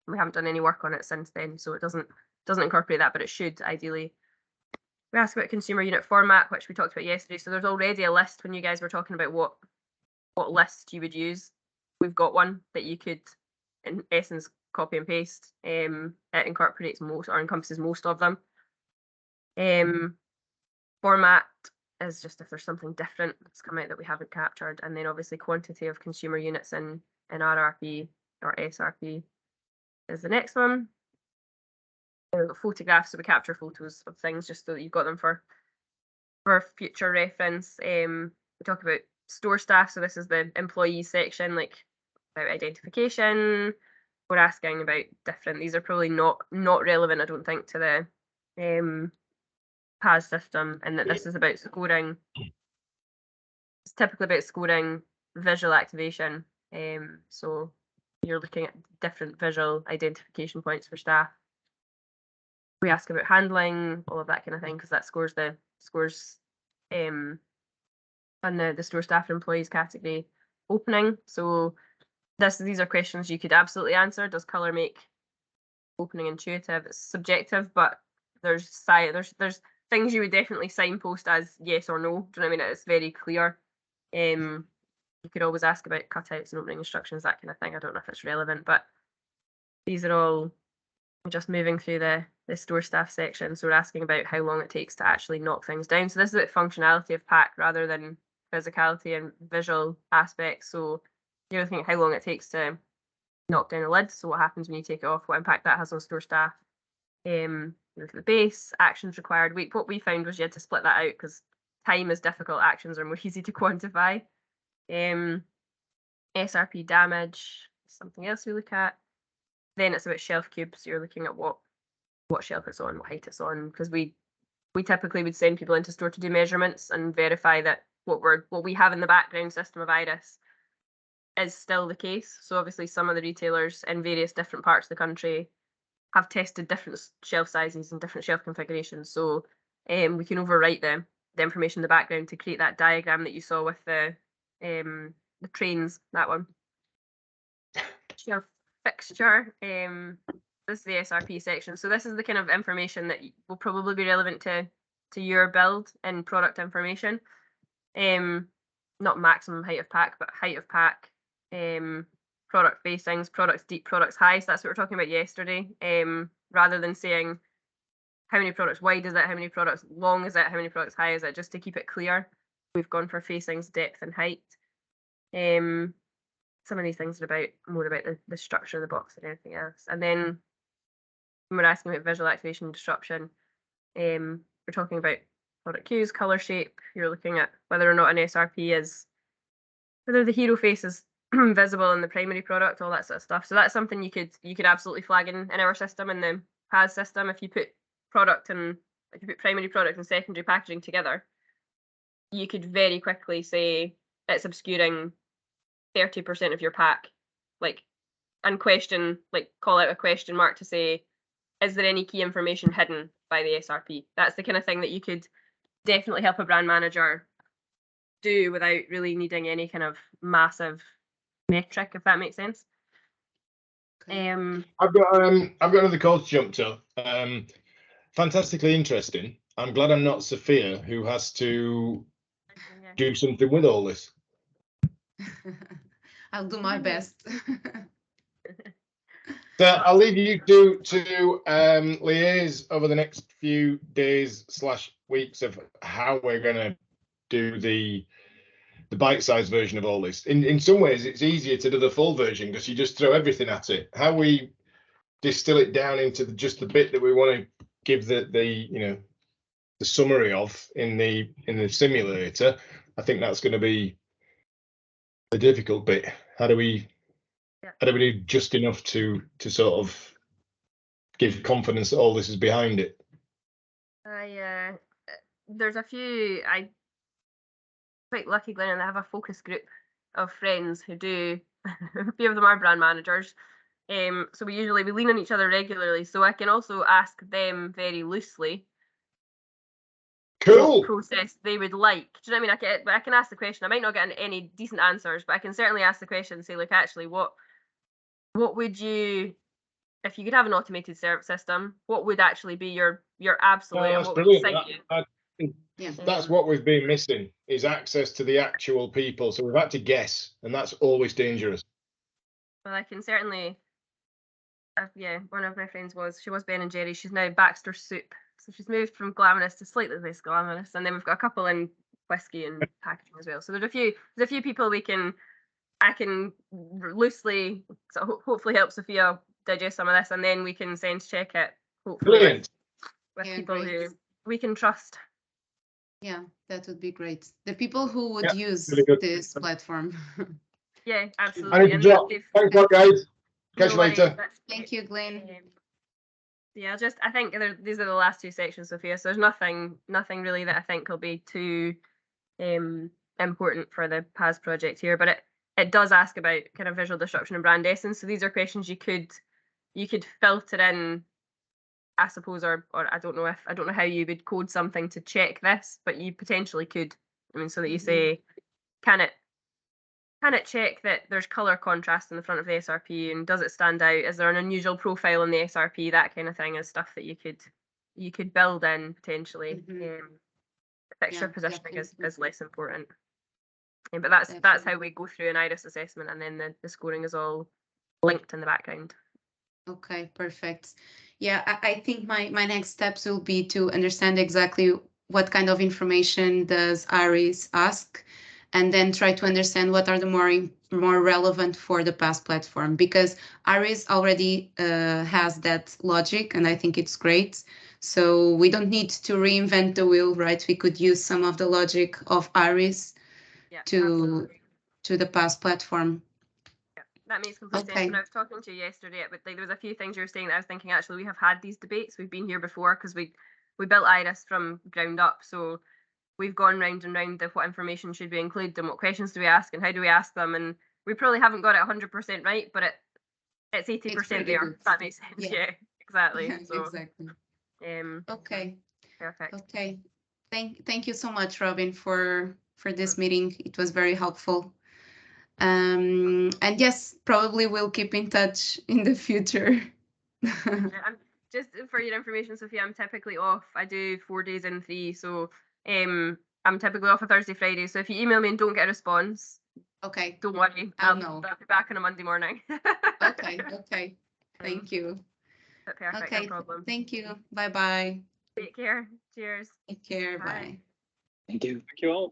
We haven't done any work on it since then, so it doesn't incorporate that, but it should ideally. We asked about consumer unit format, which we talked about yesterday. So there's already a list when you guys were talking about what list you would use. We've got one that you could, in essence, copy and paste. It incorporates most or encompasses most of them. Format is just if there's something different that's come out that we haven't captured, and then obviously quantity of consumer units in RRP or SRP is the next one. We've got photographs, so we capture photos of things just so that you've got them for future reference. We talk about store staff, so this is the employee section, like about identification. We're asking about different. These are probably not relevant, I don't think, to the PAS system, and that this is about scoring. It's typically about scoring visual activation. So you're looking at different visual identification points for staff. We ask about handling, all of that kind of thing, because that scores on the store staff and employees category opening. So these are questions you could absolutely answer. Does colour make opening intuitive? It's subjective, but there's things you would definitely signpost as yes or no. Do you know what I mean? It's very clear. You could always ask about cutouts and opening instructions, that kind of thing. I don't know if it's relevant, but these are all just moving through the store staff section. So we're asking about how long it takes to actually knock things down. So this is about functionality of pack rather than physicality and visual aspects. So you're looking at how long it takes to knock down a lid. So what happens when you take it off, what impact that has on store staff. Look at the base, actions required. What we found was you had to split that out because time is difficult, actions are more easy to quantify. SRP damage, something else we look at. Then it's about shelf cubes. You're looking at what shelf it's on, what height it's on, because we typically would send people into store to do measurements and verify that what we have in the background system of Iris is still the case. So obviously some of the retailers in various different parts of the country have tested different shelf sizes and different shelf configurations. So we can overwrite the information in the background to create that diagram that you saw with the trains, that one. Shelf fixture. This is the SRP section. So this is the kind of information that will probably be relevant to your build and product information. Not maximum height of pack, but height of pack, product facings, products deep, products high. So that's what we were talking about yesterday. Rather than saying how many products wide is it, how many products long is it, how many products high is it, just to keep it clear. We've gone for facings, depth, and height. Some of these things are more about the structure of the box than anything else. And then when we're asking about visual activation and disruption, we're talking about product cues, color, shape. You're looking at whether or not an SRP is, whether the hero face is visible in the primary product, all that sort of stuff. So that's something you could absolutely flag in our system, in the PAS system. If you put primary product and secondary packaging together, you could very quickly say it's obscuring 30% of your pack, and call out a question mark to say, is there any key information hidden by the SRP? That's the kind of thing that you could definitely help a brand manager do without really needing any kind of massive metric, if that makes sense. I've got another call to jump to. Fantastically interesting. I'm glad I'm not Sophia, who has to do something with all this. I'll do my best. So I'll leave you to liaise over the next few days / weeks of how we're going to do the bite-sized version of all this. In some ways, it's easier to do the full version because you just throw everything at it. How we distill it down into just the bit that we want to give the summary of in the simulator, I think that's going to be the difficult bit. How do we do just enough to sort of give confidence that all this is behind it? There's a few. I'm quite lucky, Glenn, and I have a focus group of friends who do. A few of them are brand managers. So we lean on each other regularly. So I can also ask them very loosely. Cool. What process they would like. Do you know what I mean? I can ask the question. I might not get any decent answers, but I can certainly ask the question and say, look, actually, what would you, if you could have an automated system, what would actually be your absolute? That's what would brilliant. excite you? That's what we've been missing, is access to the actual people. So we've had to guess, and that's always dangerous. Well, I can certainly. One of my friends was Ben and Jerry. She's now Baxter Soup. So she's moved from glamorous to slightly less glamorous, and then we've got a couple in whiskey and packaging as well. So there's a few people I can loosely, so hopefully help Sophia digest some of this, and then we can sense check it. Hopefully Brilliant. with Yeah, people great. who we can trust. Yeah, that would be great. The people who would use really good. this platform. Yeah, I absolutely. need to drop. Thanks a lot, guys. Catch you later. Thank you, Glenn. Yeah, I think these are the last two sections, Sophia. So there's nothing really that I think will be too important for the PAS project here, but it does ask about kind of visual disruption and brand essence. So these are questions you could filter in, I suppose, or I don't know how you would code something to check this, but you potentially could. I mean, so that you say, can it check that there's color contrast in the front of the SRP, and does it stand out? Is there an unusual profile in the SRP? That kind of thing is stuff that you could build in potentially. Fixture positioning is less important. But that's how we go through an IRIS assessment, and then the scoring is all linked in the background. Okay, perfect. Yeah, I think my next steps will be to understand exactly what kind of information does IRIS ask, and then try to understand what are the more relevant for the PAS platform, because IRIS already has that logic, and I think it's great. So we don't need to reinvent the wheel, right? We could use some of the logic of Iris Yeah, to absolutely. the PaaS platform. That makes complete sense. Okay. When I was talking to you yesterday, but like there was a few things you were saying that I was thinking actually we have had these debates. We've been here before because we built Iris from ground up. So we've gone round and round of what information should we include and what questions do we ask and how do we ask them. And we probably haven't got it 100% right, but it's 80% pretty there. good. If that makes sense. Yeah. Yeah, exactly. Yeah, So exactly. okay. Perfect. Okay. Thank you so much, Robin, for this meeting. It was very helpful. And yes, probably we'll keep in touch in the future. I'm, just for your information, Sophia, I'm typically off. I do 4 days in 3, so I'm typically off a Thursday, Friday. So if you email me and don't get a response, Okay. don't worry. I'll know. I'll be back on a Monday morning. Okay. Okay. Thank you. Perfect. Okay. No problem. Thank you. Bye bye. Take care. Cheers. Take care. Bye. Bye. Thank you. Thank you all.